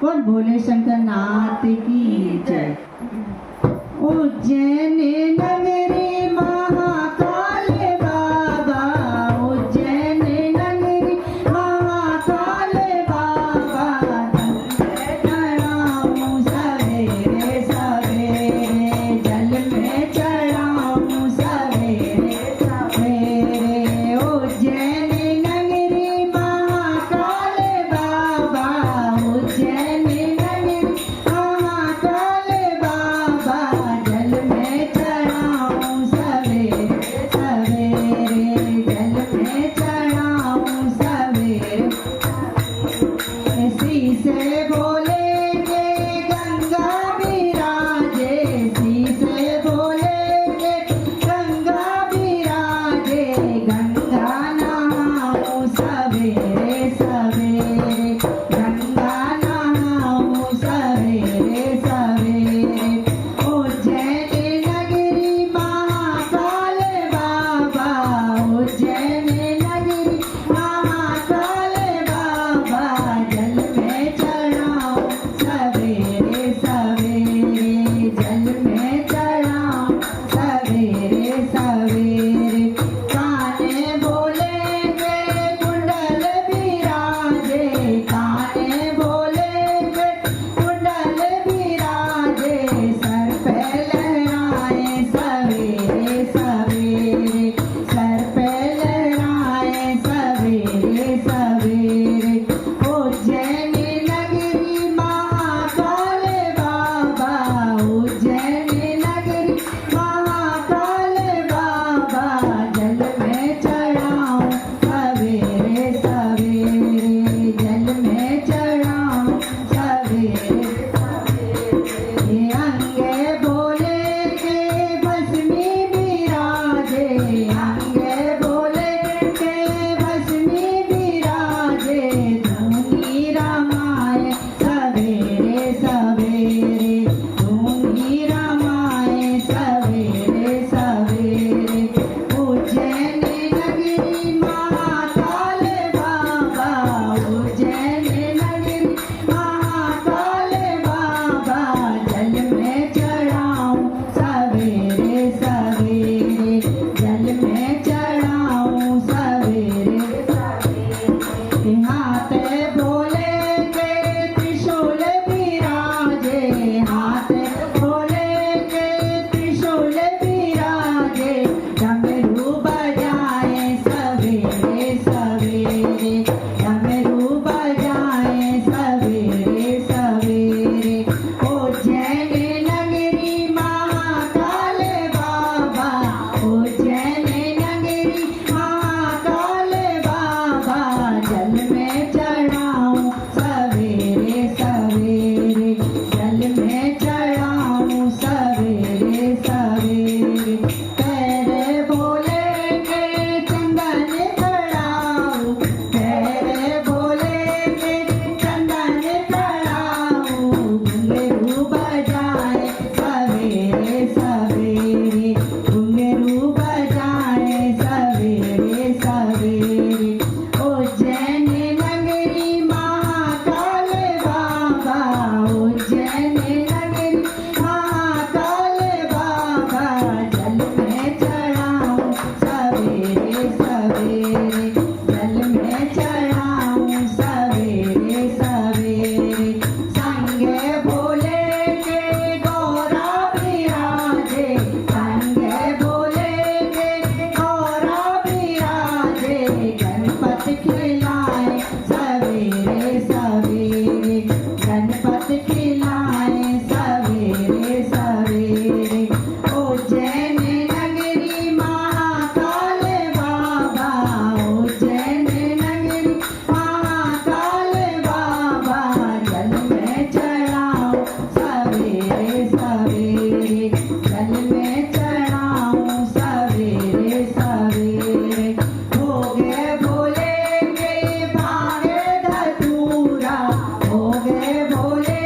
बोल भोले शंकर नाथ की जय। उज्जैन नगरी महाकाल बाबा, उज्जैन नगरी महाकाल बाबा, चढ़ाऊं सवेरे सवेरे, जल में चढ़ाऊं सवेरे सवेरे। उज्जैन नगरी महाकाल बाबा, उज्जैन नगरी महाकाल बाबा, जल में चढ़ाऊं सवेरे सवेरे, जल में चढ़ाऊं सवेरे। शीसे बोले के गंगा विराजे, शीसे बोले के गंगा विराजे, गंगा नहाऊं सवेरे सवेरे, गंगा नहाऊं सवेरे सवेरे। उज्जैन नगरी महाकाल बाबा, उज्जैन नगरी महाकाल बाबा, जल में चढ़ाऊं सवेरे सवेरे, जल में चढ़ाऊं सवेरे सवेरे। काने बोले के कुंडल विराजे, काने बोले के कुंडल विराजे, सर पे लहराए सवेरे सवेरे, सर पे लहराए सवेरे सवेरे। उज्जैन नगरी महाकाल बाबा, उज्जैन नगरी महाकाल बाबा, जल में चढ़ाऊं सवेरे सवेरे, जल में चढ़ाऊं सवेरे सवेरे। अंगे बोले के भस्मी विराजे, अंगे बोले के भस्मी विराजे, धूनी रमाए सवेरे सवेरे, धूनी रमाए सवेरे सवेरे। उज्जैन नगरी महाकाल बाबा, उज्जैन नगरी महाकाल बाबा, जल में चढ़ाऊं सवेरे सवेरे, जल में चढ़ाऊं सवेरे सवेरे। हाथ बोले के त्रिशूल विराजे, हाथ बोले के त्रिशूल विराजे, डमरू बजाए सवेरे सवेरे, डमरू बजाए सवेरे सवेरे। उज्जैन नगरी महाकाल बाबा, उज्जैन नगरी महाकाल बाबा, जल में चढ़ाऊं सवेरे सवेरे, जल में चढ़ाऊं सवेरे सवेरे। पैरे बोले के चंदन चढ़ाऊं, पैरे बोले के चंदन चढ़ाऊं, घुंघरू बजाए सवेरे सवेरे, घुंघरू बजाए सवेरे सवेरे। उज्जैन नगरी महाकाल बाबा, उज्जैन नगरी महाकाल बाबा, जल में चढ़ाऊं सवेरे सवेरे, जल में चढ़ाऊं सवेरे सवेरे। संगे बोले के गौरा विराजे, संगे बोले के गौरा विराजे, गणपत खिलाए सवेरे सवेरे, गणपत खिलाए सवेरे सवेरे। उज्जैन नगरी महाकाल बाबा, उज्जैन नगरी महाकाल बाबा, जल में चढ़ाऊं सवेरे सवेरे, जल में चढ़ाऊं सवेरे सवेरे। भोगे बोले के भागे धतूरा, भोगे बोले